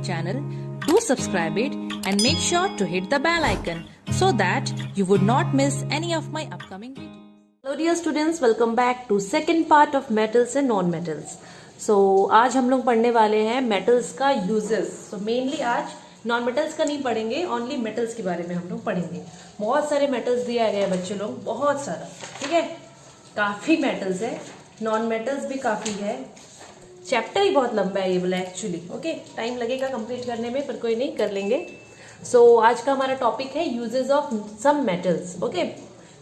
channel, do subscribe it and make sure to hit the bell icon so that you would not miss any of my upcoming videos. Hello dear students, welcome back to second part of metals and non-metals. So आज हम लोग पढ़ने वाले हैं metals का uses. So mainly आज non-metals का नहीं पढ़ेंगे, only metals के बारे में हम लोग पढ़ेंगे. बहुत सारे metals दिया गया है बच्चे लोग, बहुत सारा, ठीक है. काफ़ी metals है, non-metals भी काफ़ी है. चैप्टर ही बहुत लंबा है ये वाला एक्चुअली. ओके, टाइम लगेगा कंप्लीट करने में, पर कोई नहीं, कर लेंगे. सो आज का हमारा टॉपिक है uses of some metals. Okay,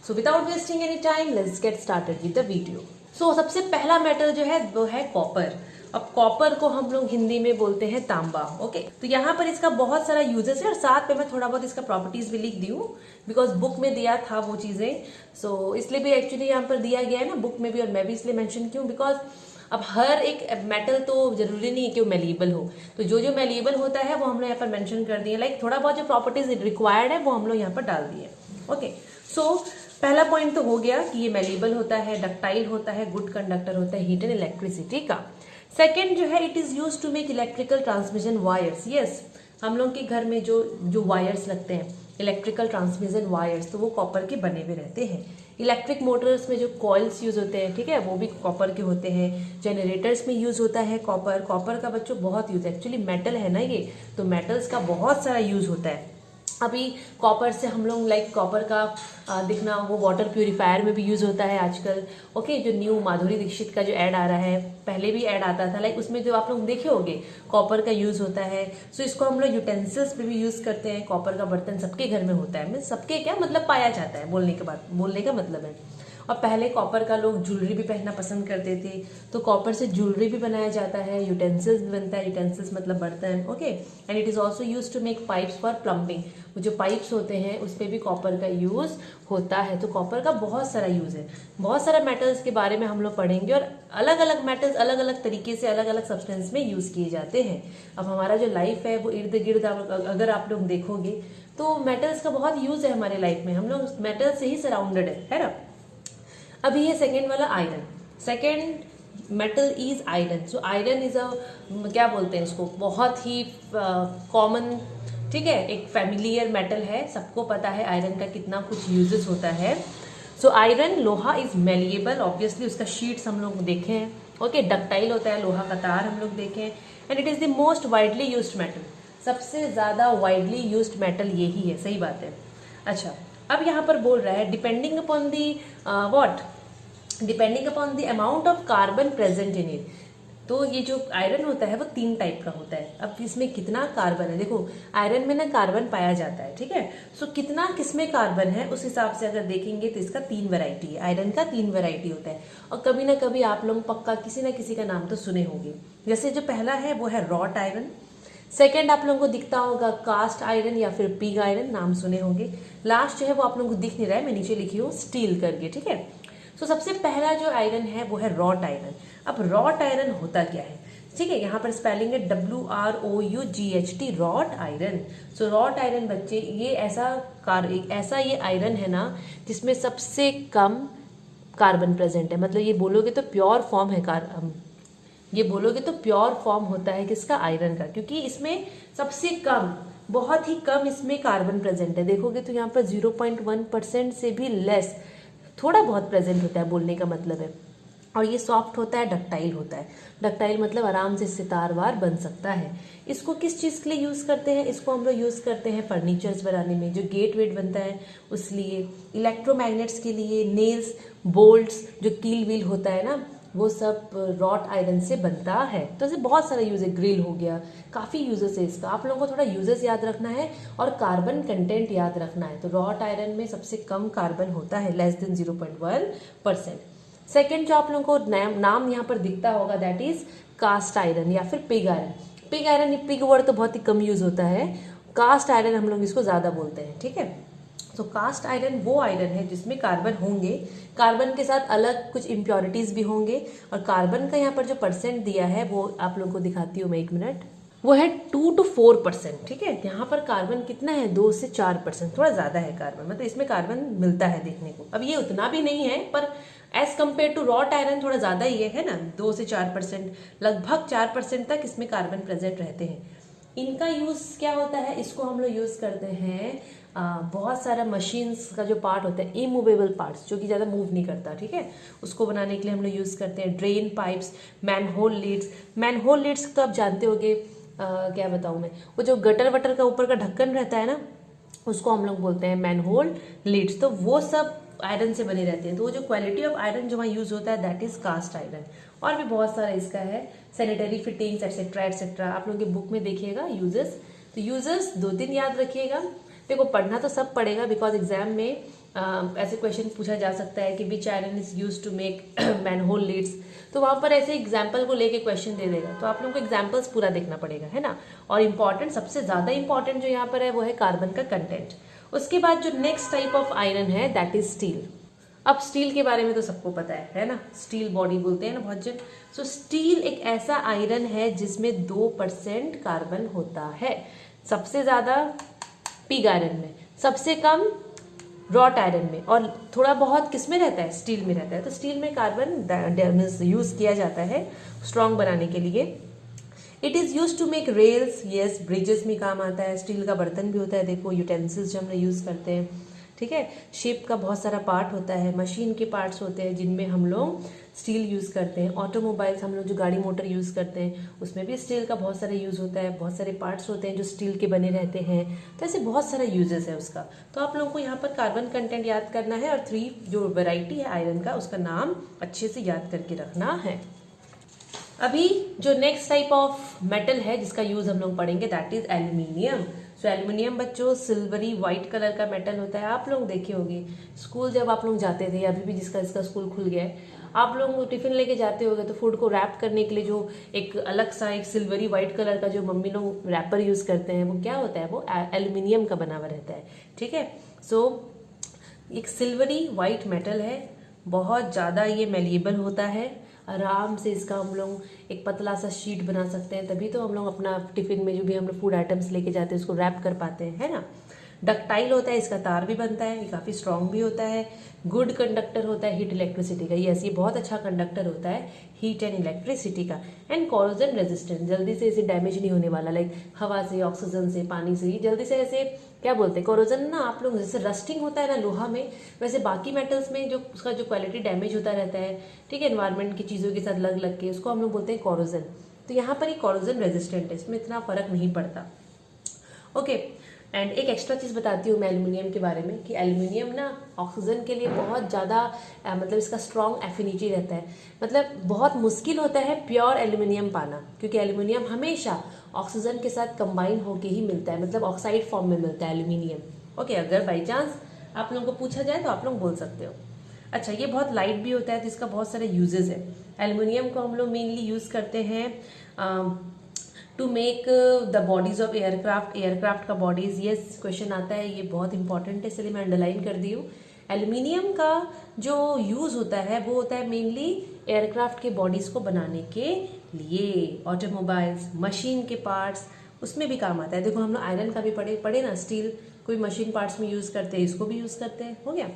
so without wasting any time let's get started with the video. So सबसे पहला मेटल जो है वो है कॉपर. अब कॉपर को हम लोग हिंदी में बोलते हैं तांबा. ओके, तो यहाँ पर इसका बहुत सारा यूजेस है और साथ में मैं थोड़ा बहुत इसका प्रॉपर्टीज भी लिख दी हूँ, बिकॉज बुक में दिया था वो चीजें. सो इसलिए भी एक्चुअली यहाँ पर दिया गया है ना बुक में भी, और मैं भी इसलिए मेंशन क्यों, बिकॉज अब हर एक मेटल तो जरूरी नहीं है कि वो मेलिएबल हो. तो जो जो मेलिएबल होता है वो हम लोग यहाँ पर मेंशन कर दिए. लाइक थोड़ा बहुत जो प्रॉपर्टीज रिक्वायर्ड है वो हम लोग यहाँ पर डाल दिए. ओके, सो पहला पॉइंट तो हो गया कि ये मेलिएबल होता है, डक्टाइल होता है, गुड कंडक्टर होता है हीट एंड इलेक्ट्रिसिटी का. सेकेंड जो है, it is use to make electrical transmission wires. Yes, हम लोग के घर में जो वायर्स लगते हैं, इलेक्ट्रिकल ट्रांसमिशन वायर्स, तो वो कॉपर के बने हुए रहते हैं. इलेक्ट्रिक मोटर्स में जो कॉइल्स यूज होते हैं, ठीक है, वो भी कॉपर के होते हैं. जनरेटर्स में यूज होता है कॉपर. कॉपर का बच्चों बहुत यूज है, एक्चुअली मेटल है ना ये, तो मेटल्स का बहुत सारा यूज होता है. अभी कॉपर से हम लोग लाइक कॉपर का दिखना वो वाटर प्यूरिफायर में भी यूज होता है आजकल. ओके, जो न्यू माधुरी दीक्षित का जो ऐड आ रहा है, पहले भी ऐड आता था, लाइक उसमें जो आप लोग देखे होंगे कॉपर का यूज होता है. सो इसको हम लोग यूटेंसिल्स पे भी यूज करते हैं. कॉपर का बर्तन सबके घर में होता है. मीन सबके क्या मतलब, पाया जाता है, बोलने का मतलब है. और पहले कॉपर का लोग ज्वेलरी भी पहनना पसंद करते थे, तो कॉपर से ज्वेलरी भी बनाया जाता है, यूटेंसिल्स भी बनता है. यूटेंसिल्स मतलब बर्तन. Okay, and it is also use to make pipes for plumbing. वो जो पाइप्स होते हैं उस पर भी कॉपर का यूज होता है. तो कॉपर का बहुत सारा यूज है. बहुत सारा मेटल्स के बारे में हम लोग पढ़ेंगे, और अलग अलग मेटल्स अलग अलग तरीके से अलग अलग सब्सटेंस में यूज किए जाते हैं. अब हमारा जो लाइफ है वो इर्द गिर्द अगर आप लोग देखोगे तो मेटल्स का बहुत यूज है हमारे लाइफ में. हम लोग मेटल से ही सराउंडेड है ना. अभी ये सेकेंड वाला iron. Second metal is iron. So iron is क्या बोलते हैं इसको, बहुत ही कॉमन, ठीक है, एक फैमिलियर मेटल है. सबको पता है आयरन का कितना कुछ यूजेस होता है. सो आयरन लोहा इज मेलिएबल. ऑब्वियसली उसका शीट्स हम लोग देखे हैं. ओके, डक्टाइल होता है, लोहा का तार हम लोग देखे हैं. And it is the most widely used metal. सबसे ज्यादा वाइडली यूज्ड मेटल यही है. सही बात है. अच्छा, अब यहाँ पर बोल रहा है depending upon the depending upon the amount of carbon present in it. तो ये जो आयरन होता है वो 3 टाइप का होता है. अब इसमें कितना कार्बन है, देखो आयरन में ना कार्बन पाया जाता है, ठीक है. सो कितना किसमें कार्बन है उस हिसाब से अगर देखेंगे तो इसका 3 वैरायटी है. आयरन का 3 वैरायटी होता है. और कभी ना कभी आप लोग पक्का किसी ना किसी का नाम तो सुने होंगे. जैसे जो पहला है वो है रॉट आयरन. सेकेंड आप लोगों को दिखता होगा कास्ट आयरन या फिर पिग आयरन, नाम सुने होंगे. लास्ट जो है वो आप लोगों को दिख नहीं रहा है, मैं नीचे लिखी हूँ स्टील करके, ठीक है. सो सबसे पहला जो आयरन है वो है रॉट आयरन. अब रॉट आयरन होता क्या है, ठीक है, यहाँ पर स्पेलिंग है WROUGHT, रॉट आयरन. सो रॉट आयरन बच्चे ये ऐसा ये आयरन है ना जिसमें सबसे कम कार्बन प्रेजेंट है. मतलब ये बोलोगे तो प्योर फॉर्म है ये बोलोगे तो प्योर फॉर्म होता है किसका, आयरन का, क्योंकि इसमें सबसे कम, बहुत ही कम इसमें कार्बन प्रेजेंट है. देखोगे तो यहाँ पर 0.1% से भी लेस थोड़ा बहुत प्रेजेंट होता है, बोलने का मतलब है. और ये सॉफ्ट होता है, डक्टाइल होता है. डक्टाइल मतलब आराम से सितारवार बन सकता है. इसको किस चीज़ के लिए यूज़ करते हैं, इसको हम लोग यूज़ करते हैं फर्नीचर्स बनाने में, जो गेट वेट बनता है उस लिए, इलेक्ट्रोमैग्नेट्स के लिए, नेल्स, बोल्ट्स, जो कील व्हील होता है ना, वो सब रॉट आयरन से बनता है. तो ऐसे बहुत सारा यूज है. ग्रिल हो गया, काफ़ी यूजेस है इसका. आप लोगों को थोड़ा यूजेस याद रखना है और कार्बन कंटेंट याद रखना है. तो रॉट आयरन में सबसे कम कार्बन होता है, लेस देन 0.1%. सेकेंड जो आप लोगों को नाम यहाँ पर दिखता होगा दैट इज कास्ट आयरन या फिर pig iron. Pig iron, pig word तो बहुत ही कम यूज होता है. कास्ट आयरन हम लोग इसको ज्यादा बोलते हैं, ठीक है. तो कास्ट आयरन वो आयरन है जिसमें कार्बन होंगे, कार्बन के साथ अलग कुछ इम्प्योरिटीज भी होंगे. और कार्बन का यहाँ पर जो परसेंट दिया है वो आप लोग को दिखाती हूँ मैं, 1 मिनट. वो है 2 to 4%, ठीक है. यहाँ पर कार्बन कितना है, 2 से 4%, थोड़ा ज्यादा है कार्बन. मतलब इसमें कार्बन मिलता है देखने को. अब ये उतना भी नहीं है, पर as compare to wrought iron थोड़ा ज्यादा ही है ना. 2 से 4%, लगभग 4% तक इसमें कार्बन प्रेजेंट रहते हैं. इनका यूज़ क्या होता है, इसको हम लोग यूज़ करते हैं बहुत सारा मशीन्स का जो पार्ट होता है, इमूवेबल पार्ट्स जो कि ज़्यादा मूव नहीं करता, ठीक है, उसको बनाने के लिए हम लोग यूज़ करते हैं। Drain pipes, manhole lids. Manhole lids तो आप जानते होंगे, क्या बताऊँ मैं, वो जो गटर वटर का ऊपर का ढक्कन रहता है ना, उसको हम लोग बोलते हैं मैनहोल लीड्स। तो वो सब आयरन से बने रहते हैं। तो वो जो क्वालिटी ऑफ आयरन जो वहाँ यूज़ होता है दैट इज़ कास्ट आयरन। और भी बहुत सारा इसका है, सैनिटरी फिटिंग्स एटसेट्रा एटसेट्रा। आप लोगों की बुक में देखिएगा यूजेस। तो यूजेस 2-3 याद रखिएगा। देखो पढ़ना तो सब पड़ेगा बिकॉज एग्जाम में ऐसे क्वेश्चन पूछा जा सकता है कि which iron is use to make manhole lids. तो वहां पर ऐसे एग्जाम्पल को लेके क्वेश्चन दे देगा, तो आप लोगों को एग्जाम्पल्स पूरा देखना पड़ेगा, है ना। और इम्पॉर्टेंट, सबसे ज्यादा इंपॉर्टेंट जो यहाँ पर है वो है कार्बन का कंटेंट। उसके बाद जो नेक्स्ट टाइप ऑफ आयरन है दैट इज स्टील। अब स्टील के बारे में तो सबको पता है ना, स्टील बॉडी बोलते हैं ना बहुत जन। सो स्टील एक ऐसा आयरन है जिसमें 2% कार्बन होता है। सबसे ज्यादा पिग आयरन में, सबसे कम रॉट आयरन में, और थोड़ा बहुत किस में रहता है, स्टील में रहता है। तो स्टील में कार्बन यूज किया जाता है स्ट्रॉन्ग बनाने के लिए। It is use to make rails, yes, bridges में काम आता है। स्टील का बर्तन भी होता है, देखो यूटेंसिल्स जो हम यूज करते हैं, ठीक है। शिप का बहुत सारा पार्ट होता है, मशीन के पार्ट्स होते हैं जिनमें हम लोग स्टील यूज करते हैं। ऑटोमोबाइल्स, हम लोग जो गाड़ी मोटर यूज करते हैं उसमें भी स्टील का बहुत सारा यूज होता है। बहुत सारे पार्ट्स होते हैं जो स्टील के बने रहते हैं। तो ऐसे बहुत सारा यूजेस है उसका। तो आप लोगों को यहाँ पर कार्बन कंटेंट याद करना है और 3 जो वेराइटी है आयरन का उसका नाम अच्छे से याद करके रखना है। अभी जो नेक्स्ट टाइप ऑफ मेटल है जिसका यूज हम लोग पढ़ेंगे that is aluminium. So aluminium बच्चों सिल्वरी व्हाइट कलर का मेटल होता है। आप लोग देखे होंगे स्कूल जब आप लोग जाते थे, अभी भी जिसका इसका स्कूल खुल गया है, आप लोग टिफिन लेके जाते होंगे तो फूड को रैप करने के लिए जो एक अलग सा एक सिल्वरी व्हाइट कलर का जो मम्मी लोग रैपर यूज करते हैं वो क्या होता है, वो एल्यूमिनियम का बना हुआ रहता है, ठीक है। सो एक सिल्वरी व्हाइट मेटल है, बहुत ज़्यादा ये मेलिएबल होता है। आराम से इसका हम लोग एक पतला सा शीट बना सकते हैं, तभी तो हम लोग अपना टिफिन में जो भी हम लोग फूड आइटम्स लेके जाते हैं उसको रैप कर पाते हैं, है ना। डक्टाइल होता है, इसका तार भी बनता है, ये काफ़ी स्ट्रांग भी होता है। गुड कंडक्टर होता है हीट इलेक्ट्रिसिटी का, यस, ये बहुत अच्छा कंडक्टर होता है हीट एंड इलेक्ट्रिसिटी का। एंड कोरोजन रेजिस्टेंट, जल्दी से इसे डैमेज नहीं होने वाला, लाइक हवा से, ऑक्सीजन से, पानी से, जल्दी से ऐसे क्या बोलते हैं कोरोजन ना, आप लोग जैसे रस्टिंग होता है ना लोहा में, वैसे बाकी मेटल्स में जो उसका जो क्वालिटी डैमेज होता रहता है, ठीक है, एनवायरमेंट की चीज़ों के साथ लग लग के, उसको हम लोग बोलते हैं कोरोजन। तो यहाँ पर ये कोरोजन रेजिस्टेंट है, इसमें इतना फर्क नहीं पड़ता, ओके। एंड एक एक्स्ट्रा चीज़ बताती हूँ मैं एल्यूमिनियम के बारे में कि एल्यूमिनियम ना ऑक्सीजन के लिए बहुत ज़्यादा मतलब इसका स्ट्रॉन्ग एफिनिटी रहता है। मतलब बहुत मुश्किल होता है प्योर एल्यूमिनियम पाना, क्योंकि एल्यूमिनियम हमेशा ऑक्सीजन के साथ कंबाइन होके ही मिलता है, मतलब ऑक्साइड फॉर्म में मिलता है एल्यूमिनियम, ओके। अगर बाई चांस आप लोगों को पूछा जाए तो आप लोग बोल सकते हो। अच्छा, ये बहुत लाइट भी होता है तो इसका बहुत सारे यूजेस है। एल्यूमिनियम को हम लोग मेनली यूज़ करते हैं to make the bodies of aircraft. Aircraft का बॉडीज, यस, क्वेश्चन आता है, ये बहुत इंपॉर्टेंट है इसलिए मैं अंडरलाइन कर दी हूँ। एल्यूमिनियम का जो यूज होता है वो होता है मेनली एयरक्राफ्ट के बॉडीज को बनाने के लिए, ऑटोमोबाइल्स, मशीन के पार्ट्स, उसमें भी काम आता है। देखो हम लोग आयरन का भी पढ़े ना, स्टील कोई मशीन पार्ट्स में यूज करते हैं, इसको भी यूज करते हैं, हो गया।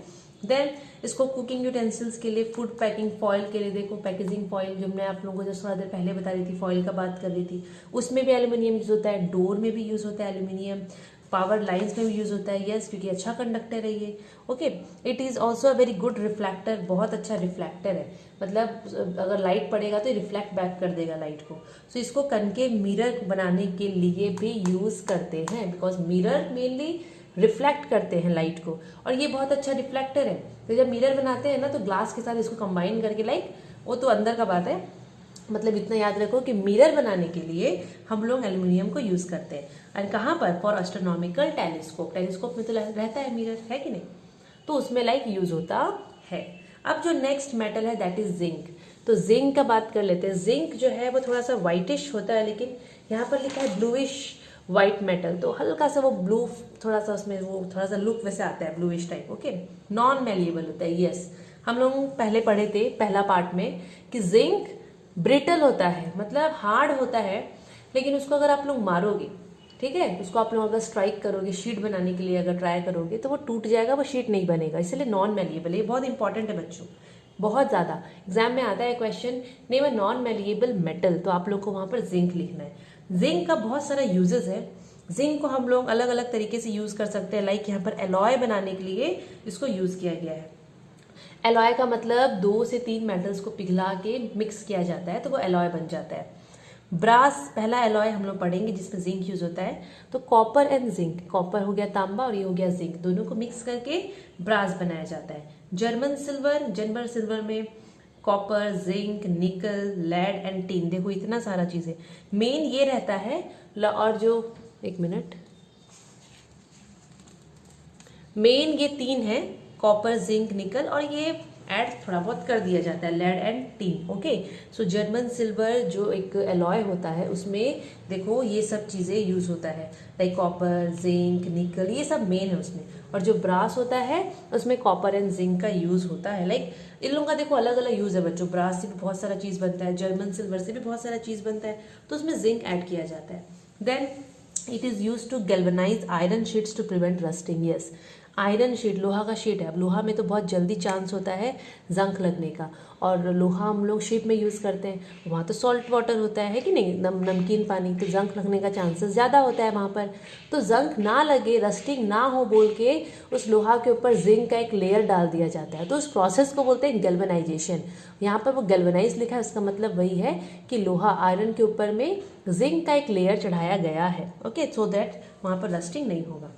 देन इसको कुकिंग यूटेंसिल्स के लिए, फूड पैकिंग फॉइल के लिए, देखो पैकेजिंग फॉइल जो मैं आप लोगों को जो थोड़ा देर पहले बता रही थी, फॉइल का बात कर रही थी, उसमें भी एल्यूमिनियम यूज होता है। डोर में भी यूज होता है एल्यूमिनियम, पावर लाइंस में भी यूज होता है, यस, क्योंकि अच्छा कंडक्टर है ये, okay. It is also a very good reflector, बहुत अच्छा रिफ्लेक्टर है, मतलब अगर लाइट पड़ेगा तो रिफ्लेक्ट बैक कर देगा लाइट को। सो इसको कनकेव मिरर बनाने के लिए भी यूज करते हैं, बिकॉज मिरर मेनली रिफ्लेक्ट करते हैं लाइट को, और ये बहुत अच्छा रिफ्लेक्टर है। तो जब मिरर बनाते हैं ना तो ग्लास के साथ इसको कंबाइन करके, लाइक वो तो अंदर का बात है, मतलब इतना याद रखो कि मिरर बनाने के लिए हम लोग एल्यूमिनियम को यूज करते हैं। और कहाँ पर, फॉर एस्ट्रोनॉमिकल टेलीस्कोप, टेलीस्कोप में तो रहता है मिरर, है कि नहीं, तो उसमें लाइक यूज होता है। अब जो नेक्स्ट मेटल है दैट इज जिंक। तो जिंक का बात कर लेते हैं। जिंक जो है वो थोड़ा सा व्हाइटिश होता है, लेकिन यहाँ पर लिखा है ब्लूइश व्हाइट मेटल, तो हल्का सा वो ब्लू, थोड़ा सा उसमें वो थोड़ा सा लुक वैसे आता है bluish type, okay. Non malleable होता है, यस, हम लोग पहले पढ़े थे पहला पार्ट में कि जिंक ब्रिटल होता है, मतलब हार्ड होता है, लेकिन उसको अगर आप लोग मारोगे, ठीक है, उसको आप लोग अगर स्ट्राइक करोगे शीट बनाने के लिए अगर ट्राई करोगे तो वो टूट जाएगा, वो शीट नहीं बनेगा, इसलिए नॉन मेलिएबल है। ये बहुत इंपॉर्टेंट है बच्चों, बहुत ज़्यादा एग्जाम में आता है question, name a non malleable metal, तो आप लोग को वहाँ पर जिंक लिखना है। जिंक का बहुत सारा यूजेस है। जिंक को हम लोग अलग अलग तरीके से यूज कर सकते हैं, लाइक यहाँ पर एलॉय बनाने के लिए इसको यूज किया गया है। एलॉय का मतलब 2 से 3 मेटल्स को पिघला के मिक्स किया जाता है तो वो एलॉय बन जाता है। ब्रास पहला एलॉय हम लोग पढ़ेंगे जिसमें जिंक यूज होता है। तो कॉपर एंड जिंक, कॉपर हो गया तांबा और ये हो गया जिंक, दोनों को मिक्स करके ब्रास बनाया जाता है। जर्मन सिल्वर में कॉपर, जिंक, निकल, लेड एंड टिन, देखो इतना सारा चीजें मेन ये रहता है। और जो एक मिनट, मेन ये 3 है, कॉपर, जिंक, निकल, और ये ऐड थोड़ा बहुत कर दिया जाता है lead and tin. Okay, so German silver जो एक एलॉय होता है उसमें देखो ये सब चीजें यूज होता है, लाइक कॉपर, जिंक, निकल, ये सब मेन है उसमें। और जो ब्रास होता है उसमें कॉपर एंड जिंक का यूज होता है। लाइक इन लोगों का देखो अलग अलग यूज है बच्चों, ब्रास से भी बहुत सारा चीज बनता है, जर्मन सिल्वर से भी बहुत सारा चीज बनता है, तो उसमें जिंक ऐड किया जाता है। Then it is use to galvanise iron sheets to prevent rusting. Yes, iron sheet, लोहा का शीट है। अब लोहा में तो बहुत जल्दी चांस होता है जंग लगने का, और लोहा हम लोग शिप में यूज़ करते हैं, वहाँ तो सॉल्ट वाटर होता है कि नहीं, नमकीन पानी, तो जंग लगने का चांसेस ज़्यादा होता है वहाँ पर। तो जंग ना लगे, रस्टिंग ना हो बोल के उस लोहा के ऊपर जिंक का एक लेयर डाल दिया जाता है, तो उस प्रोसेस को बोलते हैं गैल्वेनाइजेशन। यहाँ पर वो गैल्वेनाइज लिखा है, उसका मतलब वही है कि लोहा आयरन के ऊपर में जिंक का एक लेयर चढ़ाया गया है। ओके, सो दैट वहाँ पर रस्टिंग नहीं होगा।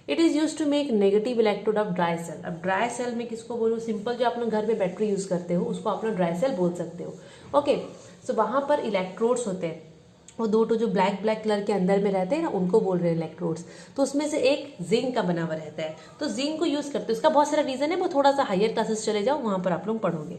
It is use to make negative electrode of dry cell. अब ड्राई सेल में किसको बोलूँ, सिंपल जो आप लोग घर में बैटरी यूज करते हो उसको आप लोग ड्राई सेल बोल सकते हो। ओके, सो वहाँ पर इलेक्ट्रोड्स होते हैं, वो 2 जो ब्लैक कलर के अंदर में रहते हैं ना, उनको बोल रहे हैं इलेक्ट्रोड्स। तो उसमें से एक जिंक का बना हुआ रहता है, तो जिंक को यूज करते हैं। उसका बहुत सारा रीजन है, वो थोड़ा सा हायर क्लासेस चले जाओ, वहाँ पर आप लोग पढ़ोगे।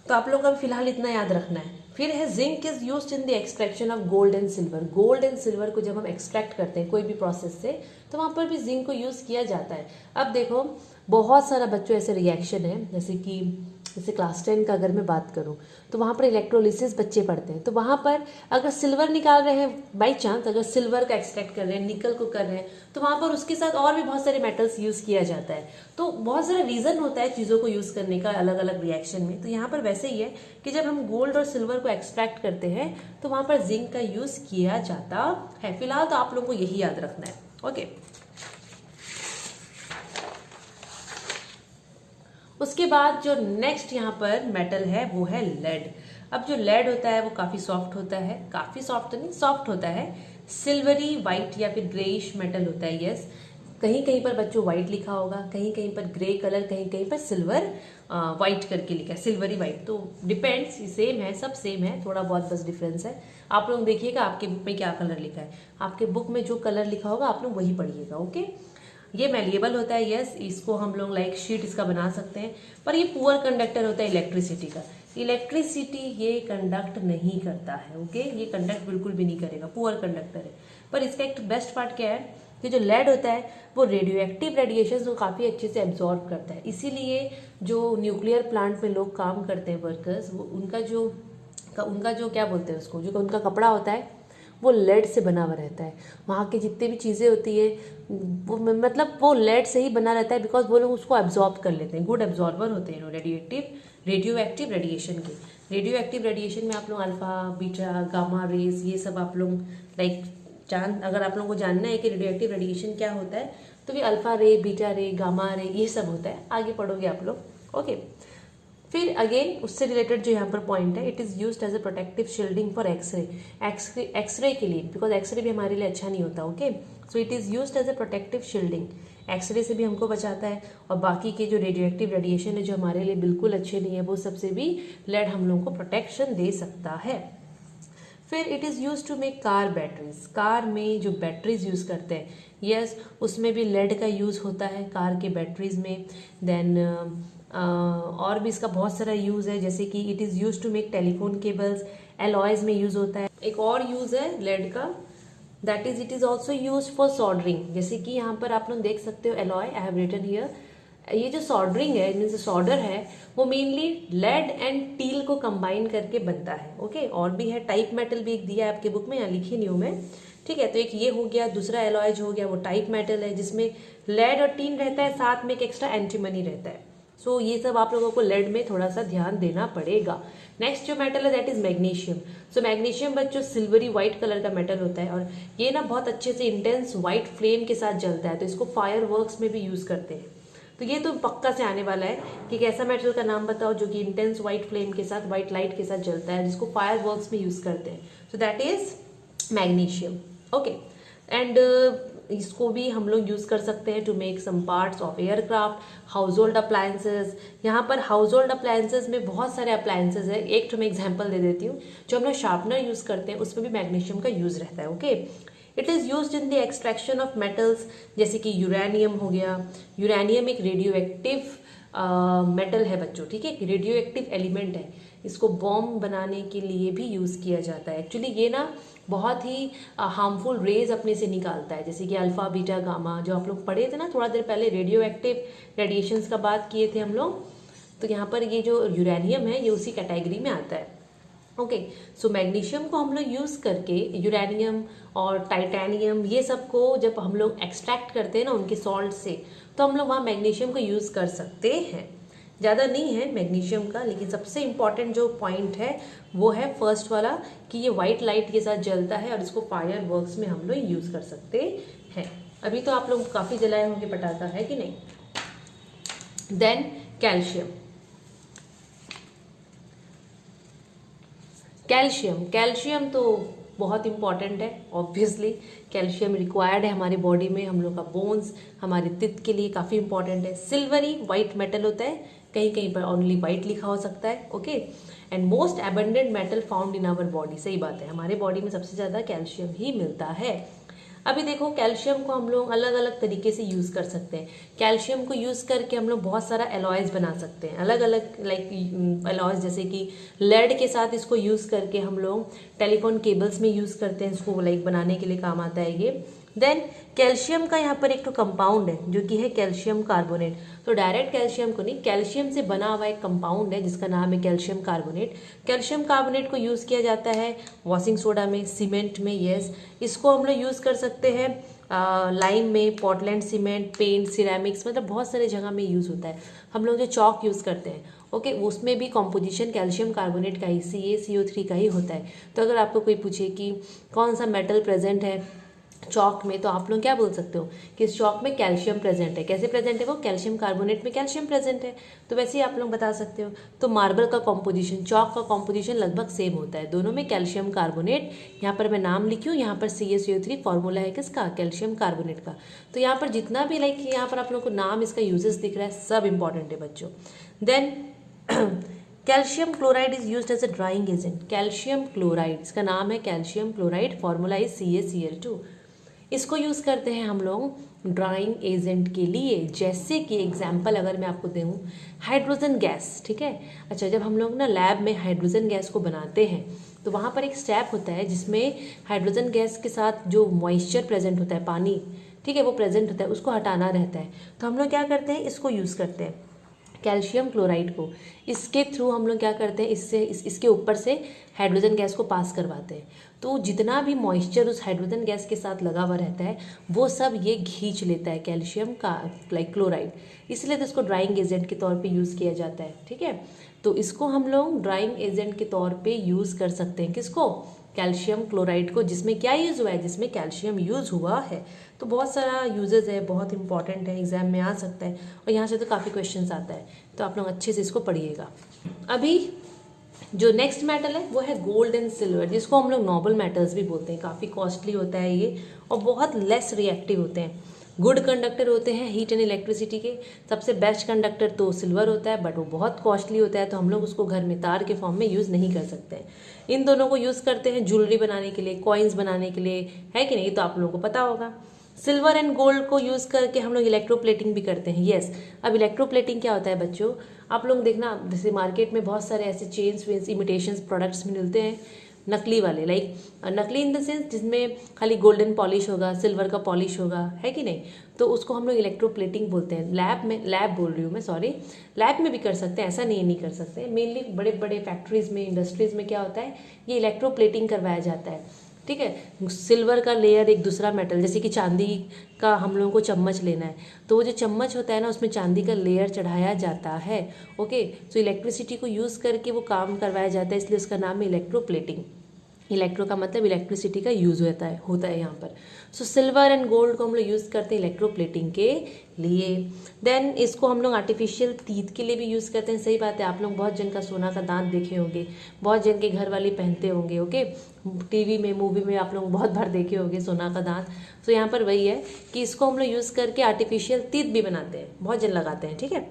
तो आप लोगों को फिलहाल इतना याद रखना है। फिर है zinc is used in the extraction of gold and silver. Gold and silver को जब हम एक्सट्रैक्ट करते हैं कोई भी प्रोसेस से, तो वहाँ पर भी जिंक को यूज किया जाता है। अब देखो बहुत सारा बच्चों ऐसे रिएक्शन है, जैसे क्लास 10 का अगर मैं बात करूं तो वहाँ पर इलेक्ट्रोलिसिस बच्चे पढ़ते हैं, तो वहाँ पर अगर सिल्वर निकाल रहे हैं, बाई चांस अगर सिल्वर का एक्सट्रैक्ट कर रहे हैं, निकल को कर रहे हैं, तो वहाँ पर उसके साथ और भी बहुत सारे मेटल्स यूज किया जाता है। तो बहुत सारा रीजन होता है चीज़ों को यूज करने का अलग अलग रिएक्शन में। तो यहाँ पर वैसे ही है कि जब हम गोल्ड और सिल्वर को एक्सट्रैक्ट करते हैं तो वहाँ पर जिंक का यूज किया जाता है। फिलहाल तो आप लोगों को यही याद रखना है। ओके, उसके बाद जो नेक्स्ट यहाँ पर मेटल है वो है लेड। अब जो लेड होता है वो काफी सॉफ्ट होता है, काफी सॉफ्ट तो नहीं, सॉफ्ट होता है, सिल्वरी वाइट या फिर ग्रेइश मेटल होता है। यस, कहीं कहीं पर बच्चों व्हाइट लिखा होगा, कहीं कहीं पर ग्रे कलर, कहीं कहीं पर सिल्वर व्हाइट करके लिखा है, सिल्वरी व्हाइट। तो डिपेंड्स, सेम है, सब सेम है, थोड़ा बहुत बस डिफरेंस है। आप लोग देखिएगा आपके बुक में क्या कलर लिखा है, आपके बुक में जो कलर लिखा होगा आप लोग वही पढ़िएगा। ओके, ये मैलिएबल होता है। यस, इसको हम लोग लाइक शीट इसका बना सकते हैं, पर ये पुअर कंडक्टर होता है इलेक्ट्रिसिटी का। इलेक्ट्रिसिटी ये कंडक्ट नहीं करता है। ओके, ये कंडक्ट बिल्कुल भी नहीं करेगा, पुअर कंडक्टर है। पर इसका एक बेस्ट पार्ट क्या है कि जो लेड होता है वो रेडियो एक्टिव रेडिएशन को काफ़ी अच्छे से एब्जॉर्ब करता है। इसीलिए जो न्यूक्लियर प्लांट में लोग काम करते हैं वर्कर्स, वो उनका जो क्या बोलते हैं उसको, जो उनका कपड़ा होता है वो लेड से बना हुआ रहता है। वहाँ की जितनी भी चीज़ें होती है वो मतलब वो लेड से ही बना रहता है, बिकॉज वो लोग उसको एब्जॉर्ब कर लेते हैं, गुड एब्जॉर्बर होते हैं रेडियो एक्टिव रेडिएशन के। रेडियो एक्टिव रेडिएशन में आप लोग अल्फा, बीटा, गामा रेज, ये सब आप लोग लाइक अगर आप लोगों को जानना है कि रेडियो एक्टिव रेडिएशन क्या होता है तो भी अल्फा रे, बीटा रे, गामा रे, ये सब होता है, आगे पढ़ोगे आप लोग। ओके, फिर अगेन उससे रिलेटेड जो यहाँ पर पॉइंट है, it is used as a protective shielding for X-ray के लिए, बिकॉज एक्सरे भी हमारे लिए अच्छा नहीं होता। Okay, so it is used as a protective shielding, X-ray से भी हमको बचाता है, और बाकी के जो रेडियो एक्टिव रेडिएशन है जो हमारे लिए बिल्कुल अच्छे नहीं है वो सबसे भी लेड हम लोगों को प्रोटेक्शन दे सकता है। फिर it is use to make car batteries. Car में जो बैटरीज यूज़ करते हैं, यस, उसमें भी लेड का यूज़ होता है कार के बैटरीज में। देन और भी इसका बहुत सारा यूज़ है, जैसे कि it is use to make telephone cables, alloys में यूज़ होता है। एक और यूज़ है लेड का, that is it is also use for soldering. जैसे कि यहाँ पर आप लोग देख सकते हो alloy, I have written here. ये जो सॉल्डरिंग है, मीन्स सॉल्डर है, वो मेनली लेड एंड टील को कंबाइन करके बनता है। ओके, और भी है, टाइप मेटल भी एक दिया है आपके बुक में, यहाँ लिखी नहीं हूँ मैं, ठीक है। तो एक ये हो गया, दूसरा एलॉय जो हो गया वो टाइप मेटल है जिसमें लेड और टीन रहता है, साथ में एक एक्स्ट्रा एंटीमनी रहता है। सो ये सब आप लोगों को लेड में थोड़ा सा ध्यान देना पड़ेगा। नेक्स्ट जो मेटल है that is magnesium. So magnesium बच्चों सिल्वरी व्हाइट कलर का मेटल होता है और ये ना बहुत अच्छे से इंटेंस व्हाइट फ्लेम के साथ जलता है, तो इसको फायर वर्क्स में भी यूज करते हैं। तो ये तो पक्का से आने वाला है कि एक ऐसा मेटल का नाम बताओ जो कि इंटेंस व्हाइट फ्लेम के साथ, व्हाइट लाइट के साथ जलता है, जिसको फायर वर्क्स में यूज करते हैं। So that is magnesium. Okay, and इसको भी हम लोग यूज कर सकते हैं to make some parts of aircraft, household appliances. यहाँ पर हाउस होल्ड अप्लायंसेज में बहुत सारे अप्लायंसेज है। एक तो मैं एग्जांपल दे देती हूँ, जो हम लोग शार्पनर यूज करते हैं उसमें भी मैग्नीशियम का यूज रहता है। Okay, it is used in the extraction of metals, जैसे कि यूरेनियम हो गया। यूरेनियम एक रेडियो एक्टिव मेटल है बच्चों, ठीक है, रेडियो एक्टिव एलिमेंट है। इसको बॉम्ब बनाने के लिए भी यूज किया जाता है। एक्चुअली ये ना बहुत ही हार्मफुल रेज अपने से निकालता है, जैसे कि अल्फा बीटा गामा, जो आप लोग पढ़े थे ना थोड़ा देर पहले, रेडियो एक्टिव रेडिएशंस का बात किए थे हम लोग। तो यहाँ पर ये जो यूरेनियम है ये उसी कैटेगरी में आता है। ओके, सो मैग्नीशियम को हम लोग यूज करके यूरेनियम और टाइटेनियम ये सब को जब हम लोग एक्सट्रैक्ट करते हैं ना उनके सॉल्ट से, तो हम लोग वहाँ मैग्नीशियम को यूज कर सकते हैं। ज़्यादा नहीं है मैग्नीशियम का, लेकिन सबसे इम्पॉर्टेंट जो पॉइंट है वो है फर्स्ट वाला कि ये व्हाइट लाइट के साथ जलता है और इसको फायर वर्क्स में हम लोग यूज कर सकते हैं। अभी तो आप लोग काफ़ी जलाए होंगे पटाखा, है कि नहीं। Then calcium. कैल्शियम तो बहुत इंपॉर्टेंट है। ऑब्वियसली कैल्शियम रिक्वायर्ड है हमारी बॉडी में, हम लोग का बोन्स, हमारे तित के लिए काफ़ी इंपॉर्टेंट है। सिल्वरी व्हाइट मेटल होता है, कहीं कहीं पर ओनली व्हाइट लिखा हो सकता है। Okay, and most abundant metal found in our body. सही बात है, हमारे बॉडी में सबसे ज़्यादा कैल्शियम ही मिलता है। अभी देखो कैल्शियम को हम लोग अलग अलग तरीके से यूज़ कर सकते हैं। कैल्शियम को यूज़ करके हम लोग बहुत सारा एलॉयज बना सकते हैं, अलग अलग लाइक एलॉयज, जैसे कि लेड के साथ इसको यूज़ करके हम लोग टेलीफोन केबल्स में यूज़ करते हैं, इसको लाइक बनाने के लिए काम आता है ये। देन कैल्शियम का यहाँ पर एक तो कंपाउंड है जो कि है कैल्शियम कार्बोनेट। तो डायरेक्ट कैल्शियम को नहीं, कैल्शियम से बना हुआ एक कंपाउंड है जिसका नाम है कैल्शियम कार्बोनेट। कैल्शियम कार्बोनेट को यूज़ किया जाता है वॉशिंग सोडा में, सीमेंट में। यस, इसको हम लोग यूज़ कर सकते हैं लाइम में, पोर्टलैंड सीमेंट, पेंट, सिरेमिक्स, मतलब बहुत सारे जगह में यूज़ होता है। हम लोग जो चौक यूज़ करते हैं, ओके, उसमें भी कॉम्पोजिशन कैल्शियम कार्बोनेट का ही, CaCO3 का ही होता है। तो अगर आपको कोई पूछे कि कौन सा मेटल प्रेजेंट है चौक में, तो आप लोग क्या बोल सकते हो कि इस चौक में कैल्शियम प्रेजेंट है। कैसे प्रेजेंट है वो, कैल्शियम कार्बोनेट में कैल्शियम प्रेजेंट है। तो वैसे ही आप लोग बता सकते हो। तो मार्बल का कॉम्पोजिशन, चौक का कॉम्पोजिशन लगभग सेम होता है, दोनों में कैल्शियम कार्बोनेट। यहाँ पर मैं नाम लिखी हूँ, यहाँ पर CaCO3 फॉर्मूला है किसका, कैल्शियम कार्बोनेट का। तो यहाँ पर जितना भी लाइक यहाँ पर आप लोग को नाम इसका यूजेस दिख रहा है, सब इंपॉर्टेंट है बच्चों। Then calcium chloride is used as a drying agent. Calcium chloride, इसका नाम है calcium chloride, formula is CaCl2। इसको यूज़ करते हैं हम लोग ड्राइंग एजेंट के लिए। जैसे कि एग्जाम्पल अगर मैं आपको दूँ, हाइड्रोजन गैस, ठीक है। अच्छा, जब हम लोग ना लैब में हाइड्रोजन गैस को बनाते हैं तो वहाँ पर एक स्टेप होता है जिसमें हाइड्रोजन गैस के साथ जो मॉइस्चर प्रेजेंट होता है, पानी, ठीक है, वो प्रेजेंट होता है, उसको हटाना रहता है। तो हम लोग क्या करते हैं, इसको यूज़ करते हैं कैल्शियम क्लोराइड को। इसके थ्रू हम लोग क्या करते हैं, इसके ऊपर से हाइड्रोजन गैस को पास करवाते हैं। तो जितना भी मॉइस्चर उस हाइड्रोजन गैस के साथ लगा हुआ रहता है वो सब ये खींच लेता है, कैल्शियम का लाइक क्लोराइड। इसलिए तो इसको ड्राइंग एजेंट के तौर पे यूज़ किया जाता है, ठीक है। तो इसको हम लोग ड्राइंग एजेंट के तौर पे यूज़ कर सकते हैं, किसको, कैल्शियम क्लोराइड को, जिसमें क्या यूज़ हुआ है, जिसमें कैल्शियम यूज़ हुआ है। तो बहुत सारा यूजेस है, बहुत इंपॉर्टेंट है, एग्जाम में आ सकता है और यहाँ से तो काफ़ी क्वेश्चंस आता है, तो आप लोग अच्छे से इसको पढ़िएगा। अभी जो नेक्स्ट मेटल है वो है गोल्ड एंड सिल्वर, जिसको हम लोग नोबल मेटल्स भी बोलते हैं। काफ़ी कॉस्टली होता है ये और बहुत लेस रिएक्टिव होते हैं। गुड कंडक्टर होते हैं हीट एंड इलेक्ट्रिसिटी के। सबसे बेस्ट कंडक्टर तो सिल्वर होता है, बट वो बहुत कॉस्टली होता है, तो हम लोग उसको घर में तार के फॉर्म में यूज़ नहीं कर सकते हैं। इन दोनों को यूज़ करते हैं ज्वेलरी बनाने के लिए, कॉइन्स बनाने के लिए, है कि नहीं, तो आप लोगों को पता होगा। सिल्वर एंड गोल्ड को यूज़ करके हम लोग इलेक्ट्रोप्लेटिंग भी करते हैं। यस, अब इलेक्ट्रोप्लेटिंग क्या होता है बच्चों, आप लोग देखना, जैसे मार्केट में बहुत सारे ऐसे चेन्स वेन्स इमिटेशंस प्रोडक्ट्स मिलते हैं, नकली वाले, लाइक नकली इन द सेंस जिसमें खाली गोल्डन पॉलिश होगा, सिल्वर का पॉलिश होगा, है कि नहीं, तो उसको हम लोग इलेक्ट्रोप्लेटिंग बोलते हैं। लैब बोल रही हूँ मैं, सॉरी, लैब में भी कर सकते हैं, ऐसा नहीं कर सकते। मेनली बड़े बड़े फैक्ट्रीज में, इंडस्ट्रीज में क्या होता है, ये इलेक्ट्रोप्लेटिंग करवाया जाता है। ठीक है। सिल्वर का लेयर एक दूसरा मेटल, जैसे कि चांदी का हम लोगों को चम्मच लेना है तो वो जो चम्मच होता है ना उसमें चांदी का लेयर चढ़ाया जाता है। ओके, तो इलेक्ट्रिसिटी को यूज़ करके वो काम करवाया जाता है, इसलिए उसका नाम है इलेक्ट्रोप्लेटिंग। इलेक्ट्रो का मतलब इलेक्ट्रिसिटी का यूज़ होता है यहाँ पर। सो सिल्वर एंड गोल्ड को हम लोग यूज़ करते हैं इलेक्ट्रोप्लेटिंग के लिए। देन इसको हम लोग आर्टिफिशियल टीथ के लिए भी यूज़ करते हैं। सही बात है, आप लोग बहुत जन का सोना का दांत देखे होंगे, बहुत जन के घर वाले पहनते होंगे। ओके, टीवी में मूवी में आप लोग बहुत बार देखे होंगे सोना का दांत। तो यहाँ पर वही है कि इसको हम लोग यूज़ करके आर्टिफिशियल टीथ भी बनाते हैं, बहुत जन लगाते हैं। ठीक है,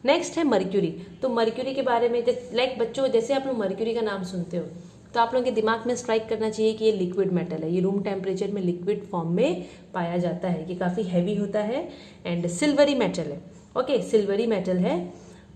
नेक्स्ट है मर्क्यूरी। तो मर्क्यूरी के बारे में लाइक बच्चों जैसे आप लोग मर्क्यूरी का नाम सुनते हो तो आप लोगों के दिमाग में स्ट्राइक करना चाहिए कि ये लिक्विड मेटल है, ये रूम टेम्परेचर में लिक्विड फॉर्म में पाया जाता है, ये काफ़ी हैवी होता है एंड सिल्वरी मेटल है। ओके, सिल्वरी मेटल है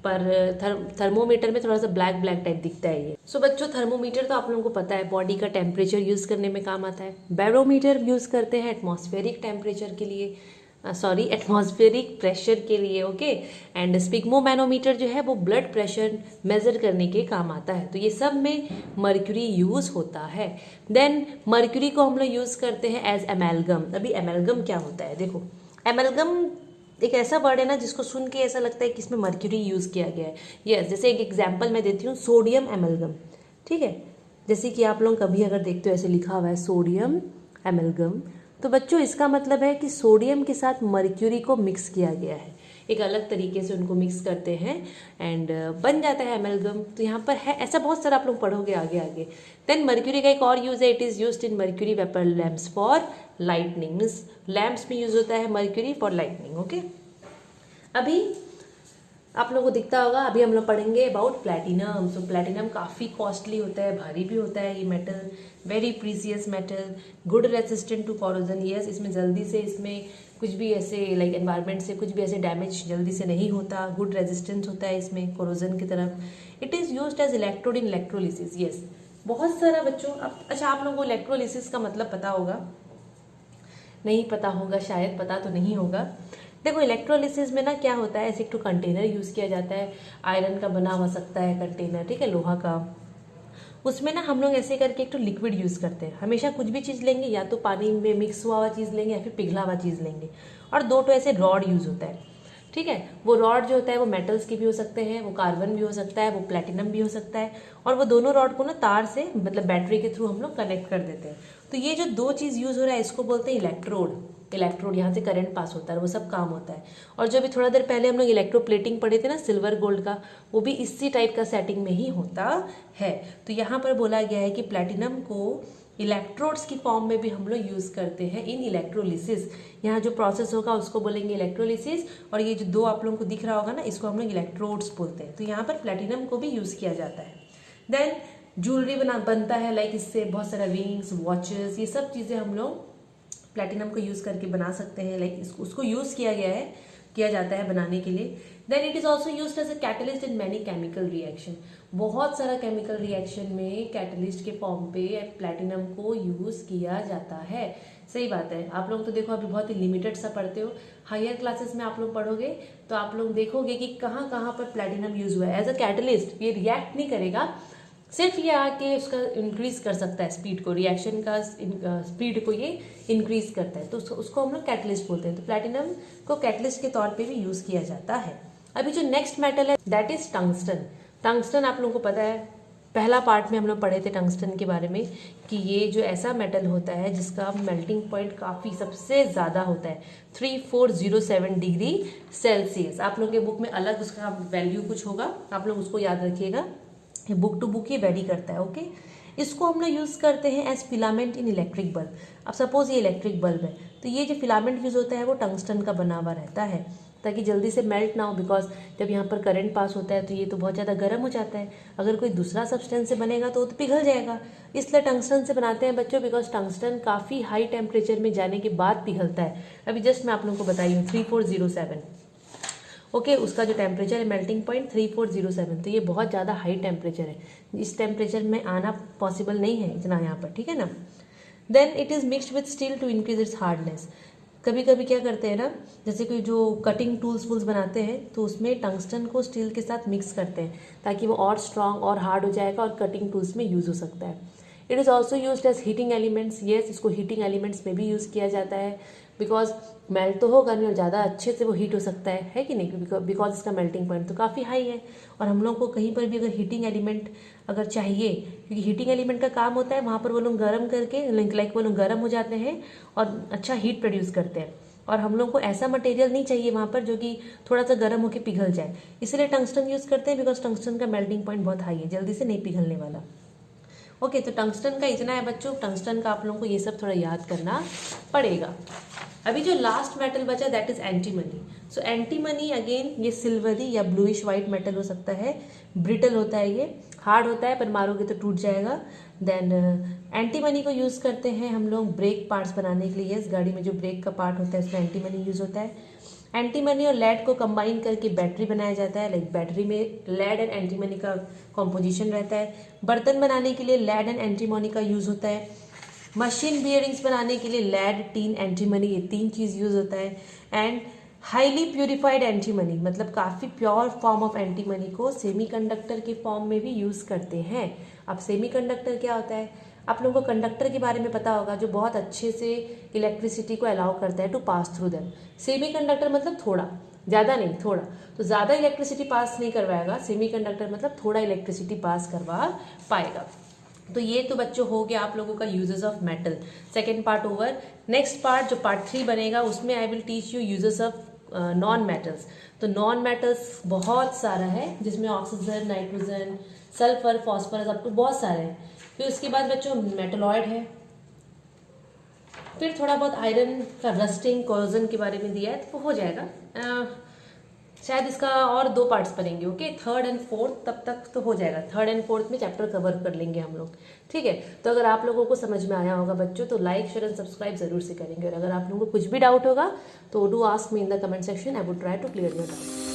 पर थर्मोमीटर में थोड़ा सा ब्लैक ब्लैक टाइप दिखता है ये। सो बच्चों थर्मोमीटर तो आप लोगों को पता है बॉडी का टेम्परेचर यूज़ करने में काम आता है। बैरोमीटर यूज़ करते हैं एटमॉस्फेरिक टेम्परेचर के लिए, एटमॉस्फेरिक प्रेशर के लिए। ओके, एंड स्पिग्मोमैनोमीटर जो है वो ब्लड प्रेशर मेजर करने के काम आता है। तो ये सब में मर्क्यूरी यूज होता है। देन मर्क्यूरी को हम लोग यूज करते हैं एज एमेलगम। अभी एमेलगम क्या होता है देखो, एमेलगम एक ऐसा वर्ड है ना जिसको सुन के ऐसा लगता है कि इसमें मर्क्यूरी यूज किया गया है। यस, जैसे एक एग्जाम्पल मैं देती हूँ, सोडियम एमेलगम। ठीक है, जैसे कि आप लोग कभी अगर देखते हो ऐसे लिखा हुआ है सोडियम एमेलगम, तो बच्चों इसका मतलब है कि सोडियम के साथ मर्क्यूरी को मिक्स किया गया है, एक अलग तरीके से उनको मिक्स करते हैं एंड बन जाता है एमेलगम। तो यहाँ पर है ऐसा बहुत सारा आप लोग पढ़ोगे आगे आगे। देन मर्क्यूरी का एक और यूज है, it is used in mercury vapour lamps for lightning, means lamps में यूज होता है मर्क्यूरी फॉर लाइटनिंग। ओके, अभी आप लोगों को दिखता होगा, अभी हम लोग पढ़ेंगे अबाउट प्लैटिनम। सो प्लैटिनम काफ़ी कॉस्टली होता है, भारी भी होता है ये metal, very precious metal, good resistant to corrosion. Yes, इसमें जल्दी से इसमें कुछ भी ऐसे लाइक एनवायरनमेंट से कुछ भी ऐसे डैमेज जल्दी से नहीं होता, गुड रेजिस्टेंस होता है इसमें कोरोजन की तरफ। It is used as electrode in electrolysis. Yes, बहुत सारा बच्चों अच्छा आप लोगों को इलेक्ट्रोलिसिस का मतलब पता होगा, नहीं पता होगा शायद, पता तो नहीं होगा। देखो इलेक्ट्रोलिसिस में ना क्या होता है, ऐसे एक तो कंटेनर यूज़ किया जाता है, आयरन का बना हुआ सकता है कंटेनर, ठीक है, लोहा का। उसमें ना हम लोग ऐसे करके एक तो लिक्विड यूज़ करते हैं। हमेशा कुछ भी चीज़ लेंगे या तो पानी में मिक्स हुआ हुआ चीज़ लेंगे या फिर पिघला हुआ चीज़ लेंगे, और दो तो ऐसे रॉड यूज़ होता है। ठीक है, वो रॉड जो होता है वो मेटल्स के भी हो सकते हैं, वो कार्बन भी हो सकता है, वो प्लेटिनम भी हो सकता है, और वो दोनों रॉड को ना तार से मतलब बैटरी के थ्रू हम लोग कनेक्ट कर देते हैं। तो ये जो दो चीज़ यूज़ हो रहा है इसको बोलते हैं इलेक्ट्रोड। इलेक्ट्रोड, यहाँ से करंट पास होता है, वो सब काम होता है। और जो भी थोड़ा देर पहले हम लोग इलेक्ट्रोप्लेटिंग पढ़े थे ना सिल्वर गोल्ड का, वो भी इसी टाइप का सेटिंग में ही होता है। तो यहाँ पर बोला गया है कि प्लैटिनम को इलेक्ट्रोड्स की फॉर्म में भी हम लोग यूज़ करते हैं इन इलेक्ट्रोलिसिस। यहाँ जो प्रोसेस होगा उसको बोलेंगे इलेक्ट्रोलिसिस, और ये जो दो आप लोगों को दिख रहा होगा ना इसको हम लोग इलेक्ट्रोड्स बोलते हैं। तो यहाँ पर प्लैटिनम को भी यूज़ किया जाता है। देन ज्वेलरी बनता है, लाइक इससे बहुत सारा रिंग्स, वॉचेस, ये सब चीज़ें हम लोग प्लैटिनम को यूज़ करके बना सकते हैं। लाइक उसको यूज़ किया जाता है बनाने के लिए। Then it is also used as a catalyst in many chemical reaction. बहुत सारा केमिकल रिएक्शन में कैटलिस्ट के फॉर्म पे प्लैटिनम को यूज़ किया जाता है। सही बात है, आप लोग तो देखो अभी बहुत ही लिमिटेड सा पढ़ते हो, हायर क्लासेस में आप लोग पढ़ोगे तो आप लोग देखोगे कि कहाँ कहाँ पर प्लैटिनम यूज़ हुआ है एज अ कैटलिस्ट। ये रिएक्ट नहीं करेगा, सिर्फ ये आके उसका इंक्रीज कर सकता है स्पीड को, रिएक्शन का स्पीड को ये इंक्रीज करता है, तो उसको हम लोग कैटलिस्ट बोलते हैं। तो प्लैटिनम को कैटलिस्ट के तौर पे भी यूज किया जाता है। अभी जो नेक्स्ट मेटल है दैट इज टंगस्टन। टंगस्टन आप लोगों को पता है, पहला पार्ट में हम लोग पढ़े थे टंगस्टन के बारे में कि ये जो ऐसा मेटल होता है जिसका मेल्टिंग पॉइंट काफ़ी सबसे ज़्यादा होता है 3407 डिग्री सेल्सियस। आप लोगों के बुक में अलग उसका वैल्यू कुछ होगा, आप लोग उसको याद रखिएगा, बुक टू बुक ही वेरी करता है। ओके, इसको हम लोग यूज़ करते हैं as filament in electric bulb. अब सपोज ये इलेक्ट्रिक बल्ब है तो ये जो फिलामेंट यूज़ होता है वो टंगस्टन का बना हुआ रहता है ताकि जल्दी से मेल्ट ना हो, बिकॉज जब यहाँ पर करंट पास होता है तो ये तो बहुत ज़्यादा गर्म हो जाता है, अगर कोई दूसरा सब्सटेंस से बनेगा तो वो तो पिघल जाएगा। इसलिए टंगस्टन से बनाते हैं बच्चों, बिकॉज टंगस्टन काफ़ी हाई टेम्परेचर में जाने के बाद पिघलता है। अभी जस्ट मैं आप लोगों को बताई हूँ 3407। ओके, उसका जो टेम्परेचर है मेल्टिंग पॉइंट 3407, तो ये बहुत ज़्यादा हाई टेम्परेचर है, इस टेम्परेचर में आना पॉसिबल नहीं है इतना यहाँ पर, ठीक है ना। Then it is mixed with steel to increase its hardness. कभी कभी क्या करते हैं ना, जैसे कोई जो कटिंग टूल्स बनाते हैं तो उसमें टंगस्टन को स्टील के साथ मिक्स करते हैं ताकि वो और स्ट्रांग और हार्ड हो जाएगा और कटिंग टूल्स में यूज़ हो सकता है। It is also use as heating elements. Yes, इसको हीटिंग एलिमेंट्स में भी यूज़ किया जाता है, बिकॉज मेल्ट तो होगा नहीं और ज़्यादा अच्छे से वो हीट हो सकता है कि नहीं, बिकॉज इसका मेल्टिंग पॉइंट तो काफ़ी हाई है। और हम लोग को कहीं पर भी अगर हीटिंग एलिमेंट अगर चाहिए, क्योंकि हीटिंग एलिमेंट का काम होता है वहाँ पर वो लोग गर्म करके लाइक वो लोग गर्म हो जाते हैं और अच्छा हीट प्रोड्यूस करते हैं, और हम लोग को ऐसा मटेरियल नहीं चाहिए वहाँ पर जो कि थोड़ा सा गर्म होकर पिघल जाए, इसलिए टंगस्टन यूज़ करते हैं, बिकॉज टंगस्टन का मेल्टिंग पॉइंट बहुत हाई है, जल्दी से नहीं पिघलने वाला। ओके, तो टंगस्टन का इतना है बच्चों। टंगस्टन का आप लोगों को ये सब थोड़ा याद करना पड़ेगा। अभी जो लास्ट मेटल बचा that is antimony. So antimony again ये सिल्वरी या ब्लूइश वाइट मेटल हो सकता है, ब्रिटल होता है, ये हार्ड होता है पर मारोगे तो टूट जाएगा। देन एंटीमनी को यूज़ करते हैं हम लोग ब्रेक पार्ट्स बनाने के लिए। यस, गाड़ी में जो ब्रेक का पार्ट होता है उसमें एंटीमनी यूज़ होता है। एंटीमनी और लेड को कंबाइन करके बैटरी बनाया जाता है, लाइक बैटरी में लेड एंड एंटीमनी का कॉम्पोजिशन रहता है। बर्तन बनाने के लिए लेड एंड एंटीमनी का यूज़ होता है। मशीन बियरिंग्स बनाने के लिए लेड, टीन, एंटीमनी, ये 3 चीज़ यूज़ होता है। एंड हाईली प्यूरिफाइड एंटीमनी, मतलब काफ़ी प्योर फॉर्म ऑफ एंटीमनी को सेमीकंडक्टर के फॉर्म में भी यूज़ करते हैं। अब सेमीकंडक्टर क्या होता है, आप लोगों को कंडक्टर के बारे में पता होगा, जो बहुत अच्छे से इलेक्ट्रिसिटी को अलाउ करता है to pass through them. Semiconductor मतलब थोड़ा, ज़्यादा नहीं, थोड़ा, तो ज़्यादा इलेक्ट्रिसिटी पास नहीं करवाएगा। सेमीकंडक्टर मतलब थोड़ा इलेक्ट्रिसिटी पास करवा पाएगा। तो ये तो बच्चों हो गया आप लोगों का uses of metal. Second part over. Next part जो पार्ट 3 बनेगा उसमें I will teach you uses of non metals. तो नॉन मेटल्स बहुत सारा है, जिसमें ऑक्सीजन, नाइट्रोजन, सल्फर, फॉस्फोरस, आपको बहुत सारे हैं। फिर उसके बाद बच्चों मेटलॉइड है, फिर थोड़ा बहुत आयरन का रस्टिंग, कोरोजन के बारे में दिया है, तो हो जाएगा। शायद इसका और 2 पार्ट्स बनेंगे। ओके, 3rd एंड 4th तब तक तो हो जाएगा। 3rd एंड 4th में चैप्टर कवर कर लेंगे हम लोग, ठीक है। तो अगर आप लोगों को समझ में आया होगा बच्चों तो लाइक, शेयर एंड सब्सक्राइब जरूर से करेंगे। और अगर आप लोगों को कुछ भी डाउट होगा तो do ask me in the comment section, I would try to clear your doubt.